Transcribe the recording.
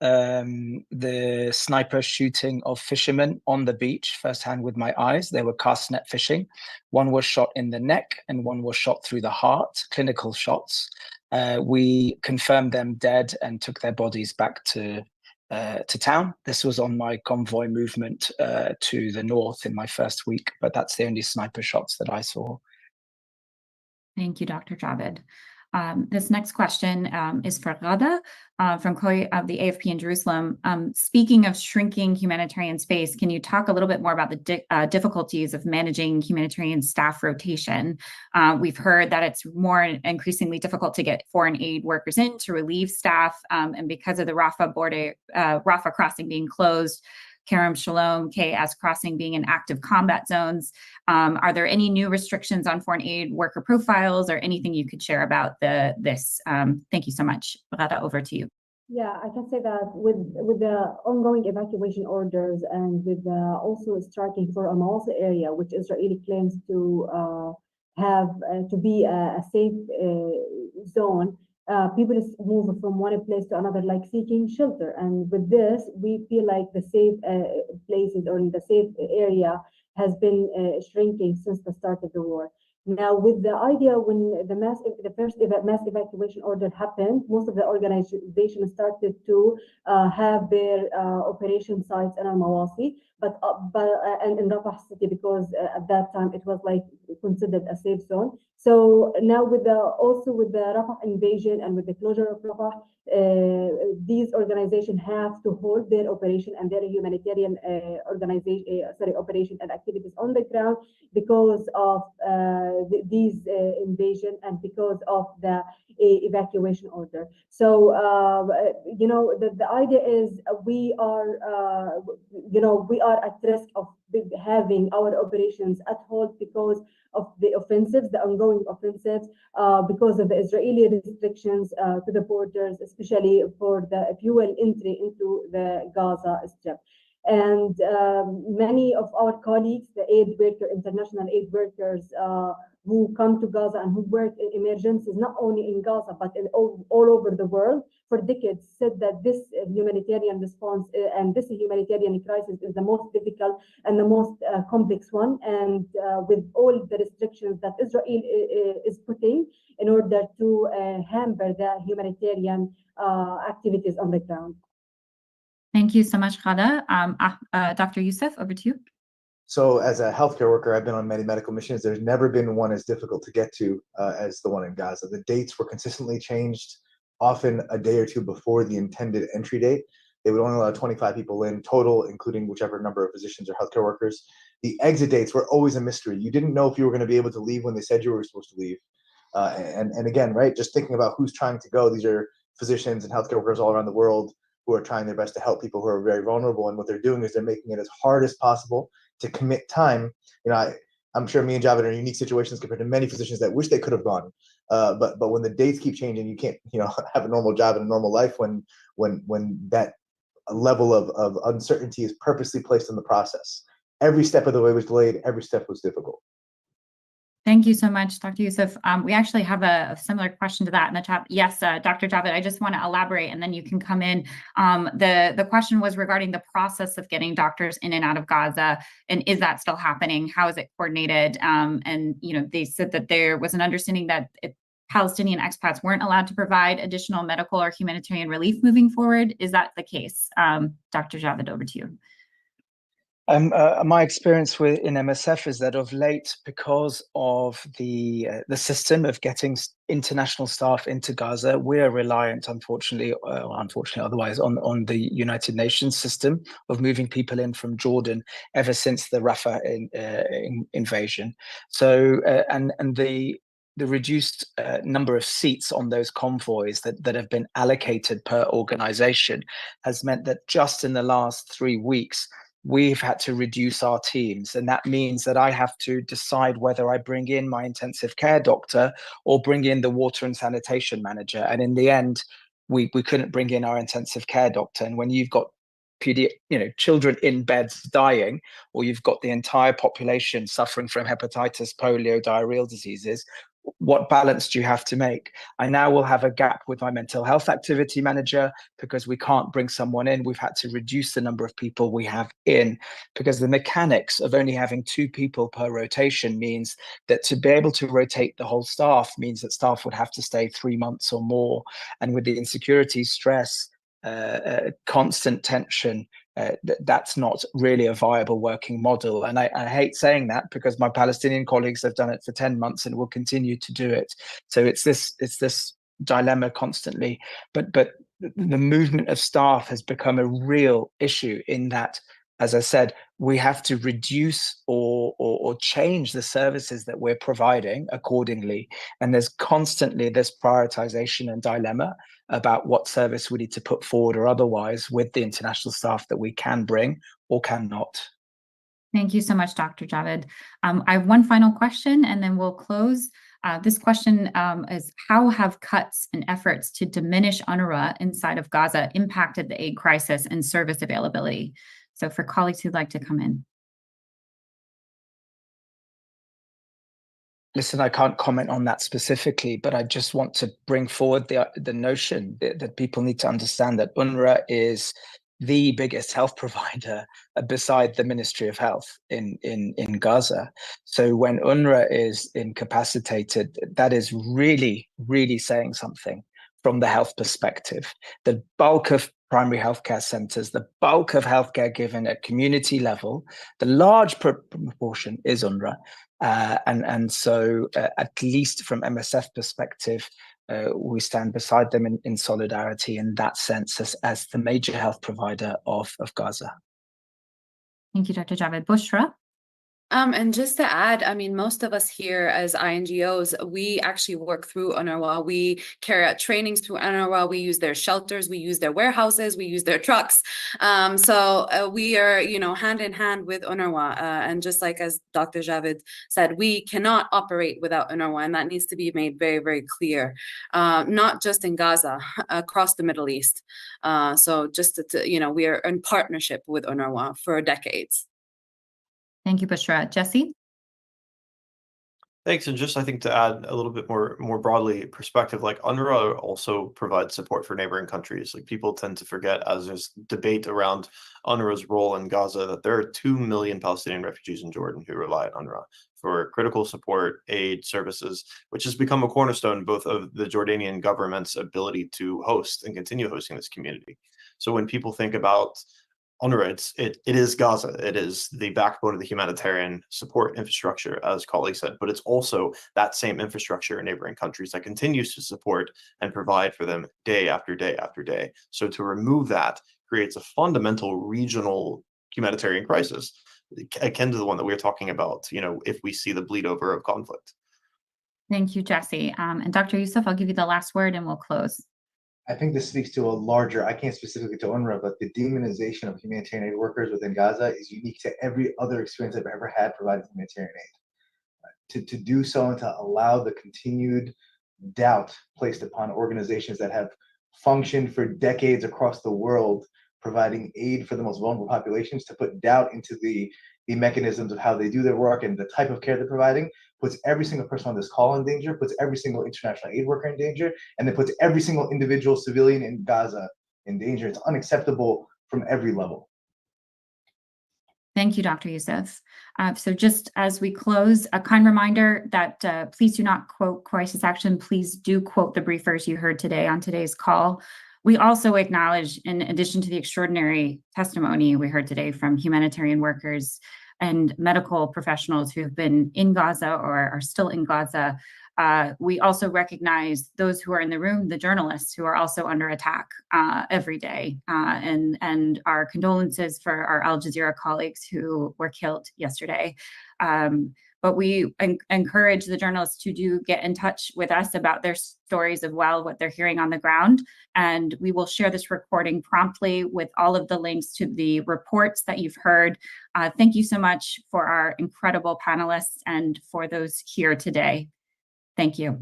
the sniper shooting of fishermen on the beach firsthand with my eyes. They were cast net fishing. One was shot in the neck and one was shot through the heart, clinical shots. We confirmed them dead and took their bodies back to town. This was on my convoy movement to the north in my first week, but that's the only sniper shots that I saw. Thank you, Dr. Javed. This next question is for Ghada from Khoi of the AFP in Jerusalem. Speaking of shrinking humanitarian space, can you talk a little bit more about the difficulties of managing humanitarian staff rotation? We've heard that it's more increasingly difficult to get foreign aid workers in to relieve staff, and because of the Rafah crossing being closed, Kerem Shalom, KS crossing being in active combat zones. Are there any new restrictions on foreign aid worker profiles or anything you could share about this? Thank you so much. Ghada, over to you. Yeah, I can say that with the ongoing evacuation orders and with also striking for a Mawasi area, which Israeli claims to have to be a safe zone, people move from one place to another, like seeking shelter. And with this, we feel like the safe places or the safe area has been shrinking since the start of the war. Now, with the idea when the first mass evacuation order happened, most of the organizations started to have their operation sites in Al-Mawasi, and in Rafah city, because at that time it was like considered a safe zone. So now with the Rafah invasion and with the closure of Rafah, these organizations have to hold their operation and their humanitarian operation and activities on the ground because of these invasion and because of the evacuation order. So the idea is we are at risk of having our operations at hold because of the offensives, the ongoing offensives, because of the Israeli restrictions to the borders, especially for the fuel entry into the Gaza Strip. And many of our colleagues, the international aid workers who come to Gaza and who work in emergencies, not only in Gaza, but all over the world for decades, said that this humanitarian response and this humanitarian crisis is the most difficult and the most complex one. And with all the restrictions that Israel is putting in order to hamper the humanitarian activities on the ground. Thank you so much, Ghada. Dr. Youssef, over to you. So as a healthcare worker, I've been on many medical missions. There's never been one as difficult to get to as the one in Gaza. The dates were consistently changed, often a day or two before the intended entry date. They would only allow 25 people in total, including whichever number of physicians or healthcare workers. The exit dates were always a mystery. You didn't know if you were going to be able to leave when they said you were supposed to leave. And again, right, just thinking about who's trying to go. These are physicians and healthcare workers all around the world who are trying their best to help people who are very vulnerable. And what they're doing is they're making it as hard as possible to commit time. I'm sure me and Javed are in unique situations compared to many physicians that wish they could have gone. But when the dates keep changing, you can't have a normal job and a normal life when that level of uncertainty is purposely placed in the process. Every step of the way was delayed. Every step was difficult. Thank you so much, Dr. Youssef. We actually have a similar question to that in the chat. Yes, Dr. Javed, I just want to elaborate and then you can come in. The question was regarding the process of getting doctors in and out of Gaza, and is that still happening? How is it coordinated? And they said that there was an understanding that Palestinian expats weren't allowed to provide additional medical or humanitarian relief moving forward. Is that the case? Dr. Javed, over to you. My experience in MSF is that of late, because of the system of getting international staff into Gaza, we're reliant, unfortunately otherwise, on the United Nations system of moving people in from Jordan ever since the Rafah invasion. So and the reduced number of seats on those convoys that have been allocated per organization has meant that just in the last 3 weeks, we've had to reduce our teams. And that means that I have to decide whether I bring in my intensive care doctor or bring in the water and sanitation manager. And in the end, we couldn't bring in our intensive care doctor. And when you've got children in beds dying, or you've got the entire population suffering from hepatitis, polio, diarrheal diseases, what balance do you have to make? I now will have a gap with my mental health activity manager because we can't bring someone in. We've had to reduce the number of people we have in because the mechanics of only having 2 people per rotation means that to be able to rotate the whole staff means that staff would have to stay 3 months or more. And with the insecurity, stress, constant tension, that's not really a viable working model. And I hate saying that because my Palestinian colleagues have done it for 10 months and will continue to do it. So it's this dilemma constantly. But the movement of staff has become a real issue in that, as I said, we have to reduce or change the services that we're providing accordingly. And there's constantly this prioritization and dilemma about what service we need to put forward or otherwise with the international staff that we can bring or cannot. Thank you so much, Dr. Javed. I have one final question and then we'll close. This question is, how have cuts and efforts to diminish UNRWA inside of Gaza impacted the aid crisis and service availability? So for colleagues who'd like to come in. Listen, I can't comment on that specifically, but I just want to bring forward the notion that people need to understand that UNRWA is the biggest health provider beside the Ministry of Health in Gaza. So when UNRWA is incapacitated, that is really, really saying something from the health perspective. The bulk of primary healthcare centers, the bulk of healthcare given at community level, the large proportion is UNRWA. And so at least from MSF perspective, we stand beside them in solidarity in that sense as the major health provider of Gaza. Thank you, Dr. Javed. Bushra? And just to add, I mean, most of us here as INGOs, we actually work through UNRWA. We carry out trainings through UNRWA. We use their shelters, we use their warehouses, we use their trucks. So we are, hand in hand with UNRWA. And just like as Dr. Javed said, we cannot operate without UNRWA, and that needs to be made very, very clear. Not just in Gaza, across the Middle East. So just to, we are in partnership with UNRWA for decades. Thank you, Bushra. Jesse? Thanks. And just, I think, to add a little bit more broadly perspective, like UNRWA also provides support for neighboring countries. Like people tend to forget, as there's debate around UNRWA's role in Gaza, that there are 2 million Palestinian refugees in Jordan who rely on UNRWA for critical support, aid, services, which has become a cornerstone both of the Jordanian government's ability to host and continue hosting this community. So when people think about UNRWA, it is Gaza. It is the backbone of the humanitarian support infrastructure, as colleagues said, but it's also that same infrastructure in neighboring countries that continues to support and provide for them day after day after day. So to remove that creates a fundamental regional humanitarian crisis, akin to the one that we're talking about, if we see the bleed over of conflict. Thank you, Jesse. And Dr. Youssef, I'll give you the last word and we'll close. I think this speaks to a larger, I can't specifically to UNRWA, but the demonization of humanitarian aid workers within Gaza is unique to every other experience I've ever had providing humanitarian aid. To do so and to allow the continued doubt placed upon organizations that have functioned for decades across the world, providing aid for the most vulnerable populations, to put doubt into the mechanisms of how they do their work and the type of care they're providing, puts every single person on this call in danger, puts every single international aid worker in danger, and then puts every single individual civilian in Gaza in danger. It's unacceptable from every level. Thank you, Dr. Youssef. So just as we close, a kind reminder that please do not quote crisis action. Please do quote the briefers you heard today on today's call. We also acknowledge, in addition to the extraordinary testimony we heard today from humanitarian workers and medical professionals who have been in Gaza or are still in Gaza, we also recognize those who are in the room, the journalists who are also under attack every day, and our condolences for our Al Jazeera colleagues who were killed yesterday. But we encourage the journalists to do get in touch with us about their stories of what they're hearing on the ground. And we will share this recording promptly with all of the links to the reports that you've heard. Thank you so much for our incredible panelists and for those here today. Thank you.